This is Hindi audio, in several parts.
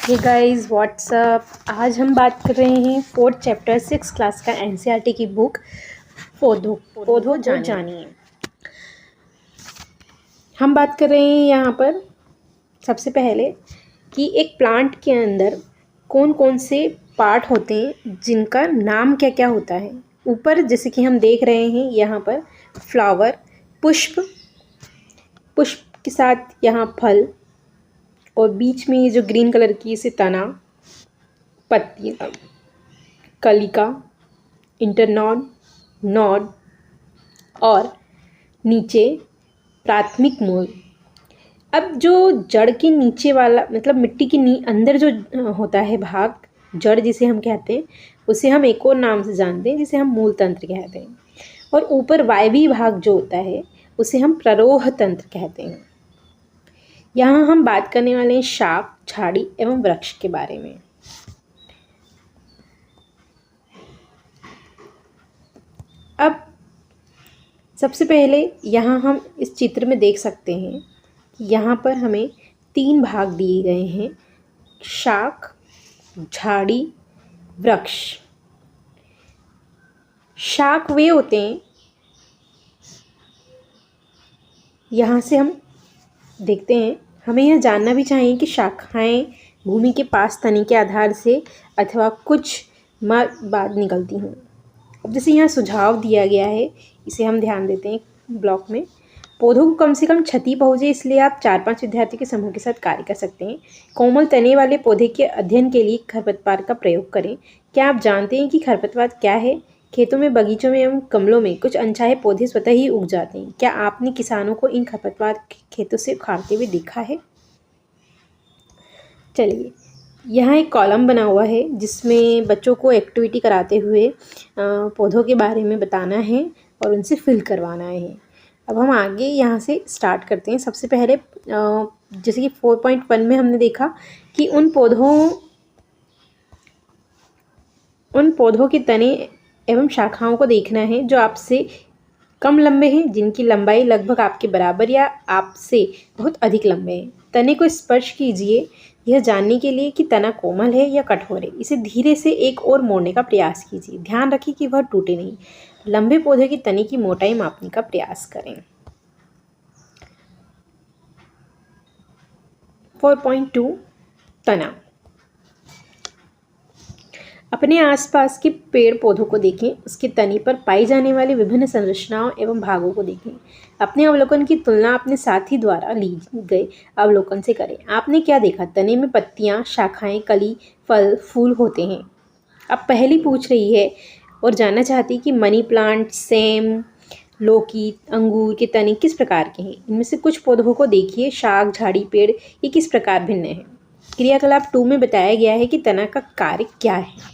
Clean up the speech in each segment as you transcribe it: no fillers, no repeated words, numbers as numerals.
Hey guys what's up. आज हम बात कर रहे हैं फोर्थ चैप्टर 6 क्लास का एनसीईआरटी की बुक पौधों पौधों को जानिए। हम बात कर रहे हैं यहाँ पर सबसे पहले कि एक प्लांट के अंदर कौन कौन से पार्ट होते हैं जिनका नाम क्या क्या होता है। ऊपर जैसे कि हम देख रहे हैं यहाँ पर फ्लावर, पुष्प, पुष्प के साथ यहाँ फल, और बीच में ये जो ग्रीन कलर की इसे तना, पत्तियाँ, कलिका, इंटरनॉड, नॉड और नीचे प्राथमिक मूल। अब जो जड़ के नीचे वाला मतलब मिट्टी के अंदर जो होता है भाग, जड़ जिसे हम कहते हैं, उसे हम एक और नाम से जानते हैं जिसे हम मूल तंत्र कहते हैं। और ऊपर वायवीय भाग जो होता है उसे हम प्ररोह तंत्र कहते हैं। यहाँ हम बात करने वाले हैं शाख, झाड़ी एवं वृक्ष के बारे में। अब सबसे पहले यहाँ हम इस चित्र में देख सकते हैं कि यहाँ पर हमें 3 भाग दिए गए हैं: शाख, झाड़ी, वृक्ष। शाख वे होते हैं, यहाँ से हम देखते हैं, हमें यह जानना भी चाहिए कि शाखाएं भूमि के पास तने के आधार से अथवा कुछ माह बाद निकलती हैं। अब जैसे यहाँ सुझाव दिया गया है, इसे हम ध्यान देते हैं ब्लॉक में। पौधों को कम से कम क्षति पहुँचे, इसलिए आप 4-5 विद्यार्थी के समूह के साथ कार्य कर सकते हैं। कोमल तने वाले पौधे के अध्ययन के लिए खरपतवार का प्रयोग करें। क्या आप जानते हैं कि खरपतवार क्या है? खेतों में, बगीचों में एवं गमलों में कुछ अनचाहे पौधे स्वतः ही उग जाते हैं। क्या आपने किसानों को इन खरपतवार खेतों से उखाड़ते हुए देखा है? चलिए, यहाँ एक कॉलम बना हुआ है जिसमें बच्चों को एक्टिविटी कराते हुए पौधों के बारे में बताना है और उनसे फिल करवाना है। अब हम आगे यहाँ से स्टार्ट करते हैं। सबसे पहले जैसे कि 4.1 में हमने देखा कि उन पौधों के तने एवं शाखाओं को देखना है जो आपसे कम लंबे हैं, जिनकी लंबाई लगभग आपके बराबर या आपसे बहुत अधिक लंबे हैं। तने को स्पर्श कीजिए यह जानने के लिए कि तना कोमल है या कठोर है। इसे धीरे से एक ओर मोड़ने का प्रयास कीजिए। ध्यान रखिए कि वह टूटे नहीं। लंबे पौधे की तने की मोटाई मापने का प्रयास करें। 4.2 तना। अपने आसपास के पेड़ पौधों को देखें, उसके तने पर पाई जाने वाली विभिन्न संरचनाओं एवं भागों को देखें। अपने अवलोकन की तुलना अपने साथी द्वारा ली गए अवलोकन से करें। आपने क्या देखा? तने में पत्तियां, शाखाएं, कली, फल, फूल होते हैं। अब पहली पूछ रही है और जानना चाहती कि मनी प्लांट, सेम, लौकी, अंगूर के तने किस प्रकार के हैं? इनमें से कुछ पौधों को देखिए। शाख, झाड़ी, पेड़ ये किस प्रकार भिन्न है? क्रियाकलाप 2 में बताया गया है कि तना का कार्य क्या है।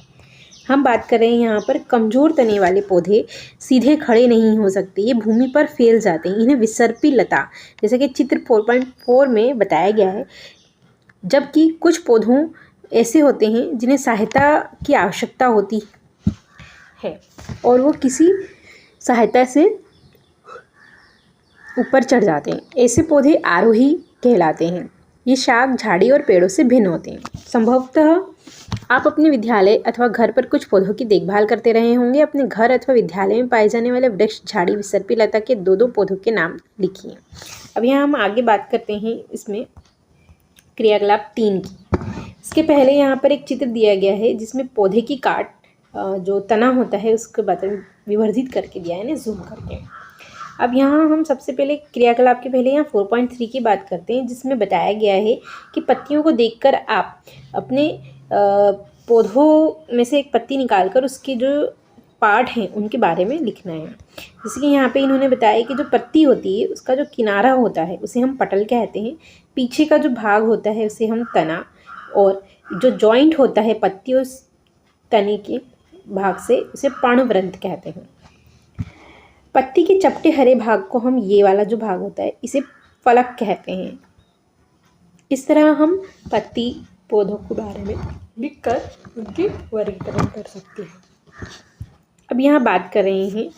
हम बात कर रहे हैं यहाँ पर कमजोर तने वाले पौधे सीधे खड़े नहीं हो सकते, ये भूमि पर फैल जाते हैं। इन्हें विसर्पी लता, जैसा कि चित्र 4.4 में बताया गया है। जबकि कुछ पौधों ऐसे होते हैं जिन्हें सहायता की आवश्यकता होती है और वो किसी सहायता से ऊपर चढ़ जाते हैं। ऐसे पौधे आरोही कहलाते हैं। ये शाख, झाड़ी और पेड़ों से भिन्न होते हैं। संभवतः आप अपने विद्यालय अथवा घर पर कुछ पौधों की देखभाल करते रहे होंगे। अपने घर अथवा विद्यालय में पाए जाने वाले वृक्ष, झाड़ी, विसर्पी लता के 2-2 पौधों के नाम लिखिए। अब यहाँ हम आगे बात करते हैं इसमें क्रियाकलाप 3 की। इसके पहले यहाँ पर एक चित्र दिया गया है जिसमें पौधे की काट जो तना होता है उसके बारे में विवर्धित करके दिया है ना, जूम करके। अब यहाँ हम सबसे पहले क्रियाकलाप के पहले यहाँ 4.3 की बात करते हैं जिसमें बताया गया है कि पत्तियों को देखकर आप अपने पौधों में से एक पत्ती निकालकर उसके जो पार्ट हैं उनके बारे में लिखना है। जैसे कि यहाँ पे इन्होंने बताया कि जो पत्ती होती है उसका जो किनारा होता है उसे हम पटल कहते हैं। पीछे का जो भाग होता है उसे हम तना, और जो जॉइंट होता है पत्ती उस तने के भाग से उसे पर्णवृंत कहते हैं। पत्ती के चपटे हरे भाग को हम, ये वाला जो भाग होता है, इसे फलक कहते हैं। इस तरह हम पत्ती पौधों के बारे में लिखकर उनके वर्गीकरण कर सकते हैं। अब यहाँ बात कर रहे हैं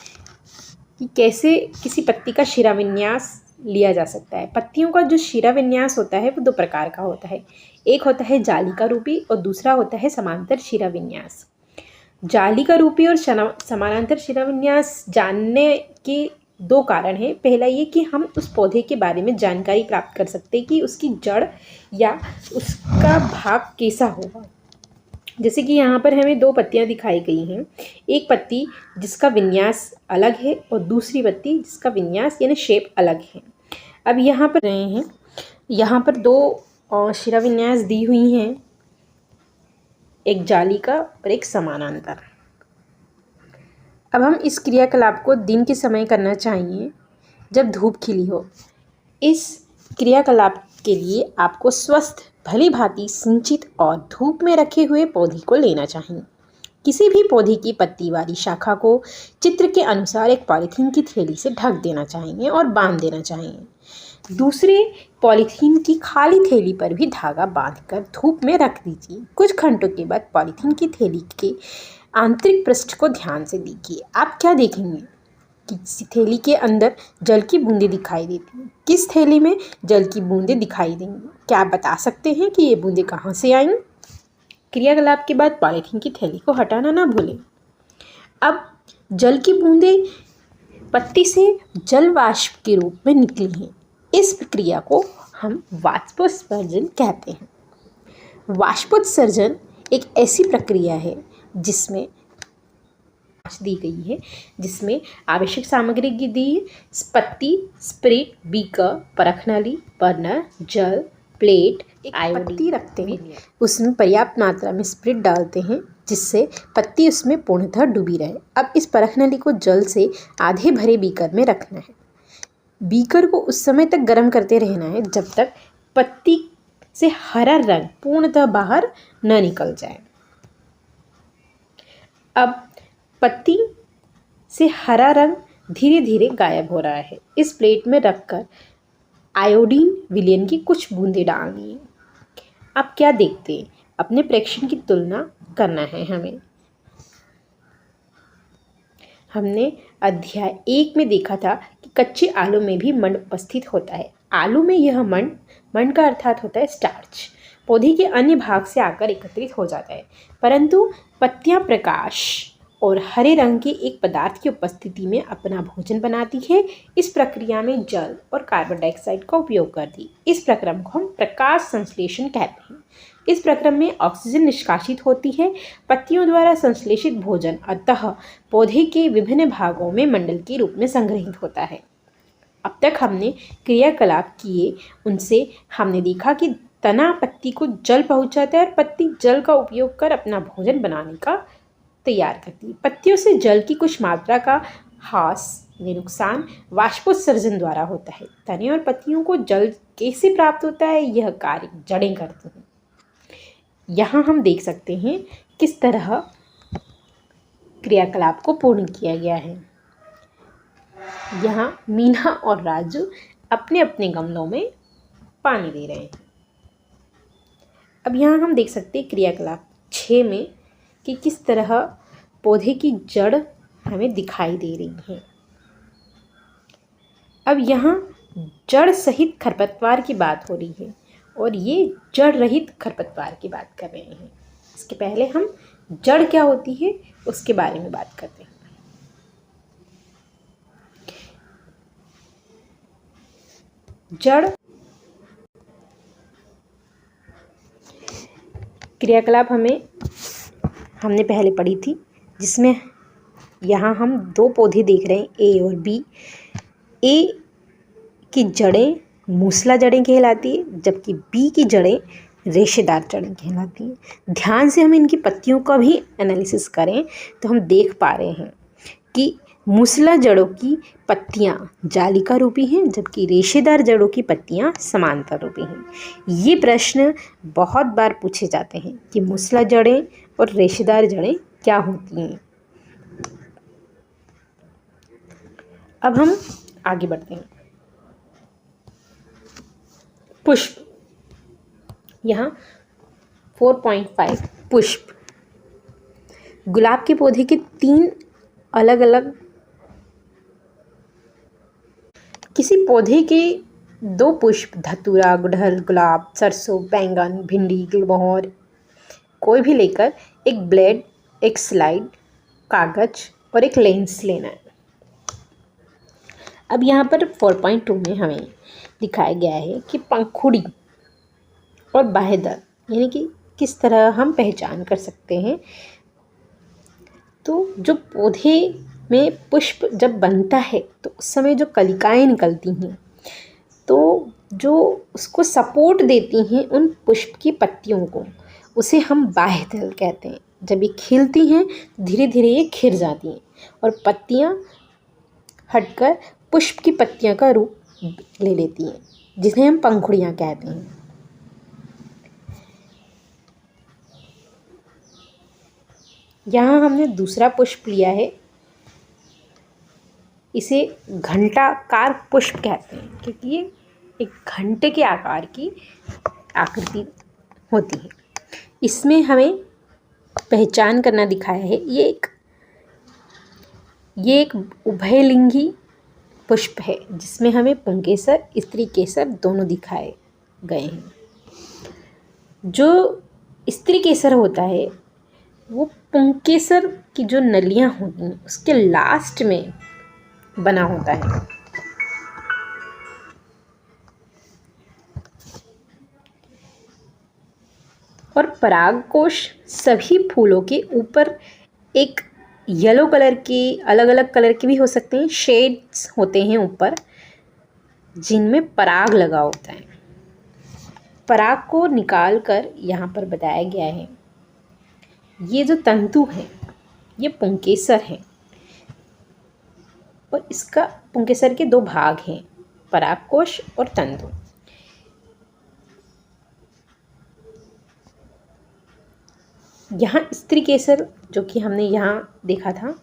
कि कैसे किसी पत्ती का शिराविन्यास लिया जा सकता है। पत्तियों का जो शिरा विन्यास होता है वो दो प्रकार का होता है। एक होता है जालिका रूपी और दूसरा होता है समांतर शिरा विन्यास। जालिका रूपी और समानांतर शिरा विन्यास जानने के दो कारण हैं। पहला ये कि हम उस पौधे के बारे में जानकारी प्राप्त कर सकते हैं कि उसकी जड़ या उसका भाग कैसा होगा। जैसे कि यहाँ पर हमें दो पत्तियाँ दिखाई गई हैं। एक पत्ती जिसका विन्यास अलग है और दूसरी पत्ती जिसका विन्यास यानी शेप अलग है। अब यहाँ पर रहे हैं, यहाँ पर दो शिरा विन्यास दी हुई हैं, एक जालिका और एक समानांतर। अब हम इस क्रियाकलाप को दिन के समय करना चाहिए जब धूप खिली हो। इस क्रियाकलाप के लिए आपको स्वस्थ भली भांति सिंचित और धूप में रखे हुए पौधे को लेना चाहिए। किसी भी पौधे की पत्ती वाली शाखा को चित्र के अनुसार एक पॉलीथीन की थैली से ढक देना चाहिए और बांध देना चाहिए। दूसरे पॉलीथीन की खाली थैली पर भी धागा बांधकर धूप में रख दीजिए। कुछ घंटों के बाद पॉलीथीन की थैली के आंतरिक पृष्ठ को ध्यान से देखिए। आप क्या देखेंगे कि किसी थैली के अंदर जल की बूंदें दिखाई देती हैं। किस थैली में जल की बूंदें दिखाई देंगी? क्या आप बता सकते हैं कि ये बूंदें कहाँ से आईं? क्रियाकलाप के बाद पॉलीथीन की थैली को हटाना ना भूलें। अब जल की बूंदें पत्ती से जल वाष्प के रूप में निकली हैं। इस प्रक्रिया को हम वाष्पोत्सर्जन कहते हैं। वाष्पोत्सर्जन एक ऐसी प्रक्रिया है जिसमें दी गई है, जिसमें आवश्यक सामग्री की दी पत्ती, स्प्रिट, बीकर, परखनली, बर्नर, जल, प्लेट, पत्ती रखते हैं, उसमें पर्याप्त मात्रा में स्प्रिट डालते हैं जिससे पत्ती उसमें पूर्णतः डूबी रहे। अब इस परखनली को जल से आधे भरे बीकर में रखना है। बीकर को उस समय तक गर्म करते रहना है जब तक पत्ती से हरा रंग पूर्णतः बाहर न निकल जाए। अब पत्ती से हरा रंग धीरे धीरे गायब हो रहा है। इस प्लेट में रखकर आयोडीन विलयन की कुछ बूंदें डालनी है। आप क्या देखते हैं? अपने प्रेक्षण की तुलना करना है हमें। हमने अध्याय 1 में देखा था कि कच्चे आलू में भी मंड उपस्थित होता है। आलू में यह मंड का अर्थात होता है स्टार्च, पौधे के अन्य भाग से आकर एकत्रित हो जाता है, परंतु पत्तियां प्रकाश और हरे रंग के एक पदार्थ की उपस्थिति में अपना भोजन बनाती है। इस प्रक्रिया में जल और कार्बन डाइऑक्साइड का उपयोग करती। इस प्रक्रम को हम प्रकाश संश्लेषण कहते हैं। इस प्रक्रम में ऑक्सीजन निष्कासित होती है। पत्तियों द्वारा संश्लेषित भोजन अतः पौधे के विभिन्न भागों में मंडल के रूप में संग्रहित होता है। अब तक हमने क्रियाकलाप किए, उनसे हमने देखा कि तना पत्ती को जल पहुंचाता है और पत्ती जल का उपयोग कर अपना भोजन बनाने का तैयार करती है। पत्तियों से जल की कुछ मात्रा का ह्रास या नुकसान वाष्पोत्सर्जन द्वारा होता है। तने और पत्तियों को जल कैसे प्राप्त होता है, यह कार्य जड़ें करती हैं। यहाँ हम देख सकते हैं किस तरह क्रियाकलाप को पूर्ण किया गया है। यहाँ मीना और राजू अपने अपने गमलों में पानी दे रहे हैं। अब यहाँ हम देख सकते हैं क्रियाकलाप 6 में कि किस तरह पौधे की जड़ हमें दिखाई दे रही है। अब यहाँ जड़ सहित खरपतवार की बात हो रही है और ये जड़ रहित खरपतवार की बात कर रहे हैं। इसके पहले हम जड़ क्या होती है उसके बारे में बात करते हैं। जड़ क्रियाकलाप हमने पहले पढ़ी थी, जिसमें यहाँ हम दो पौधे देख रहे हैं, ए और बी। ए की जड़ें मूसला जड़ें कहलाती है, जबकि बी की जड़ें रेशेदार जड़ें कहलाती हैं। ध्यान से हम इनकी पत्तियों का भी एनालिसिस करें तो हम देख पा रहे हैं कि मूसला जड़ों की पत्तियां जालिका रूपी हैं, जबकि रेशेदार जड़ों की पत्तियां समांतर रूपी हैं। ये प्रश्न बहुत बार पूछे जाते हैं कि मूसला जड़ें और रेशेदार जड़ें क्या होती हैं। अब हम आगे बढ़ते हैं। पुष्प, यहाँ 4.5 पुष्प। गुलाब के पौधे के 3 अलग अलग किसी पौधे के 2 पुष्प, धतूरा, गुड़हल, गुलाब, सरसों, बैंगन, भिंडी, गुलमोहर, कोई भी लेकर एक ब्लेड, एक स्लाइड, कागज और एक लेंस लेना है। अब यहाँ पर 4.2 में हमें दिखाया गया है कि पंखुड़ी और बाह्यदल यानी कि किस तरह हम पहचान कर सकते हैं। तो जो पौधे में पुष्प जब बनता है तो उस समय जो कलिकाएं निकलती हैं, तो जो उसको सपोर्ट देती हैं उन पुष्प की पत्तियों को, उसे हम बाह्यदल कहते हैं। जब ये खिलती हैं धीरे धीरे ये खिर जाती हैं और पत्तियाँ हटकर पुष्प की पत्तियों का रूप ले लेती हैं, जिन्हें हम पंखुड़ियाँ कहते हैं। यहाँ हमने दूसरा पुष्प लिया है, इसे घंटाकार पुष्प कहते हैं क्योंकि ये एक घंटे के आकार की आकृति होती है। इसमें हमें पहचान करना दिखाया है, ये एक उभयलिंगी पुष्प है जिसमें हमें पुंकेसर, स्त्री केसर दोनों दिखाए गए हैं। जो स्त्री केसर होता है वो पुंकेसर की जो नलियां होती हैं उसके लास्ट में बना होता है। और परागकोश सभी फूलों के ऊपर एक येलो कलर के, अलग अलग कलर के भी हो सकते हैं, शेड्स होते हैं ऊपर जिनमें पराग लगा होता है। पराग को निकाल कर यहाँ पर बताया गया है, ये जो तंतु है ये पुंकेसर है और इसका पुंकेसर के 2 भाग हैं, परागकोश और तंतु। यहाँ स्त्री केसर जो कि हमने यहाँ देखा था,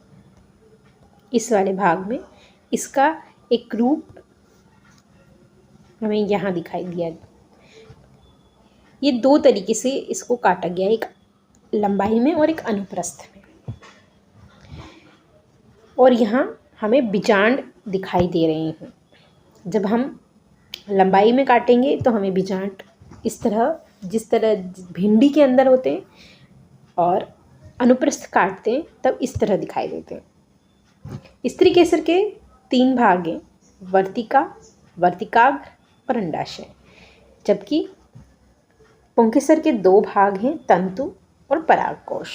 इस वाले भाग में इसका एक रूप हमें यहाँ दिखाई दिया। ये 2 तरीके से इसको काटा गया, एक लंबाई में और एक अनुप्रस्थ में। और यहाँ हमें बीजांड दिखाई दे रहे हैं। जब हम लंबाई में काटेंगे तो हमें बीजांड इस तरह, जिस तरह भिंडी के अंदर होते हैं, और अनुप्रस्थ काटते हैं तब इस तरह दिखाई देते हैं। स्त्री केसर के 3 भाग हैं, वर्तिका, वर्तिकाग्र और अंडाशय, जबकि पुंकेसर के 2 भाग हैं, तंतु और परागकोश।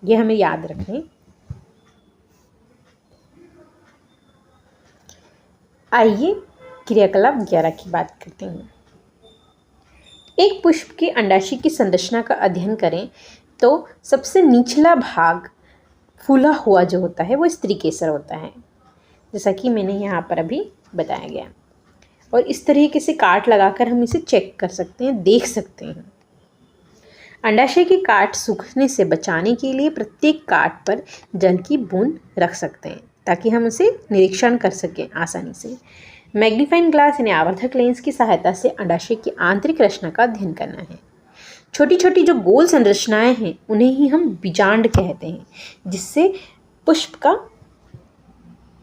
ये हमें याद रखें। आइए क्रियाकलाप 11 की बात करते हैं। एक पुष्प के अंडाशय की संरचना का अध्ययन करें तो सबसे निचला भाग फूला हुआ जो होता है वो स्त्री केसर होता है, जैसा कि मैंने यहाँ पर अभी बताया गया। और इस तरीके से काट लगाकर हम इसे चेक कर सकते हैं, देख सकते हैं। अंडाशय की काट सूखने से बचाने के लिए प्रत्येक काट पर जल की बूंद रख सकते हैं ताकि हम उसे निरीक्षण कर सकें आसानी से। मैग्नीफाइंग ग्लास यानी आवर्धक लेंस की सहायता से अंडाशय की आंतरिक रचना का अध्ययन करना है। छोटी छोटी जो गोल संरचनाएं हैं उन्हें ही हम बीजांड कहते हैं, जिससे पुष्प का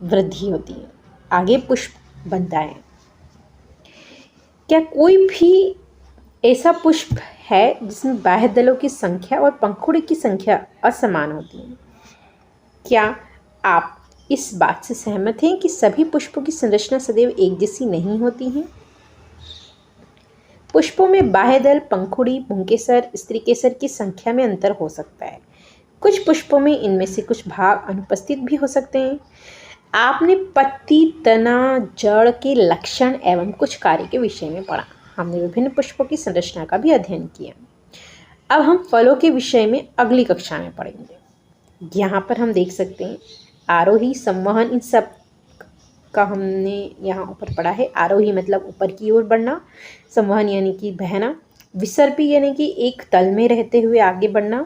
वृद्धि होती है, आगे पुष्प बनता है। क्या कोई भी ऐसा पुष्प है जिसमें बाह्य दलों की संख्या और पंखुड़ी की संख्या असमान होती है? क्या आप इस बात से सहमत हैं कि सभी पुष्पों की संरचना सदैव एक जैसी नहीं होती है? पुष्पों में बाह्य दल, पंखुड़ी, पुंकेसर, स्त्री केसर की संख्या में अंतर हो सकता है। कुछ पुष्पों में इनमें से कुछ भाग अनुपस्थित भी हो सकते हैं। आपने पत्ती, तना, जड़ के लक्षण एवं कुछ कार्य के विषय में पढ़ा। हमने विभिन्न पुष्पों की संरचना का भी अध्ययन किया। अब हम फलों के विषय में अगली कक्षा में पढ़ेंगे। यहाँ पर हम देख सकते हैं आरोही, संवहन, इन सब का हमने यहाँ ऊपर पढ़ा है। आरोही मतलब ऊपर की ओर बढ़ना, संवहन यानी कि बहना, विसर्पी यानी कि एक तल में रहते हुए आगे बढ़ना,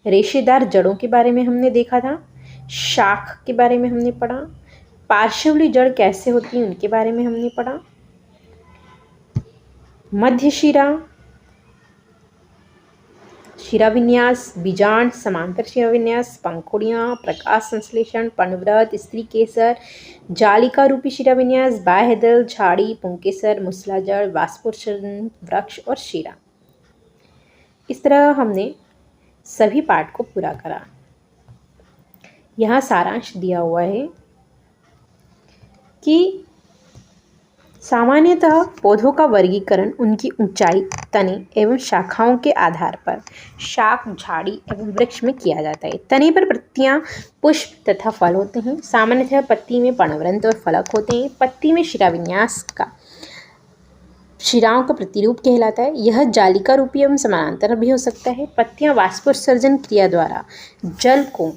रेशेदार जड़ों के बारे में हमने देखा था, शाख के बारे में हमने पढ़ा, पार्श्वली जड़ कैसे होती है उनके बारे में हमने पढ़ा, मध्यशिरा, शिराविन्यास, बीजांड, समांतर शिराविन्यास, पंखुड़ियाँ, प्रकाश संश्लेषण, पर्णव्रत, स्त्री केसर, जालिका रूपी शिराविन्यास, बाह्यदल, झाड़ी, पुंकेसर, मूसलाजड़, वाष्पोत्सर्जन, वृक्ष और शिरा। इस तरह हमने सभी पाठ को पूरा करा। यहाँ सारांश दिया हुआ है कि सामान्यतः पौधों का वर्गीकरण उनकी ऊंचाई, तने एवं शाखाओं के आधार पर शाख, झाड़ी एवं वृक्ष में किया जाता है। तने पर पत्तियां, पुष्प तथा फल होते हैं। सामान्यतः पत्ती में पर्णवृंत और फलक होते हैं। पत्ती में शिराविन्यास का शिराओं का प्रतिरूप कहलाता है। यह जालिका रूपी एवं समानांतर भी हो सकता है। पत्तियां वाष्पोत्सर्जन क्रिया द्वारा जल को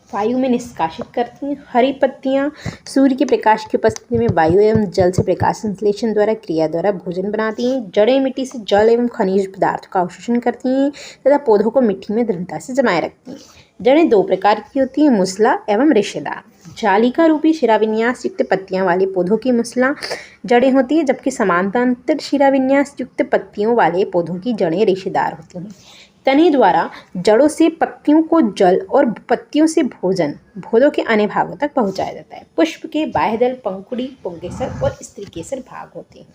वायु में निष्कासित करती हैं। हरी पत्तियां सूर्य के प्रकाश की उपस्थिति में वायु एवं जल से प्रकाश संश्लेषण द्वारा क्रिया द्वारा भोजन बनाती हैं। जड़ें मिट्टी से जल एवं खनिज पदार्थों का अवशोषण करती हैं तथा पौधों को मिट्टी में दृढ़ता से जमाए रखती हैं। जड़ें दो प्रकार की होती हैं, मूसला एवं रेशेदार। जालिका रूपी शिराविन्यास युक्त पत्तियां वाले पौधों की मूसला जड़ें होती हैं, जबकि समांतर शिराविन्यास युक्त पत्तियों वाले पौधों की जड़ें रेशेदार होती हैं। तने द्वारा जड़ों से पत्तियों को जल और पत्तियों से भोजन पौधों के अन्य भागों तक पहुंचाया जाता है। पुष्प के बाह्यदल, पंखुड़ी, पुंकेसर और स्त्री केसर भाग होते हैं।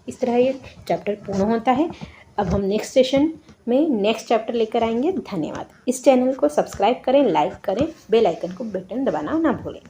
इस तरह ये चैप्टर पूर्ण होता है। अब हम नेक्स्ट सेशन में नेक्स्ट चैप्टर लेकर आएंगे। धन्यवाद। इस चैनल को सब्सक्राइब करें, लाइक करें, बेल आइकन को बटन दबाना ना भूलें।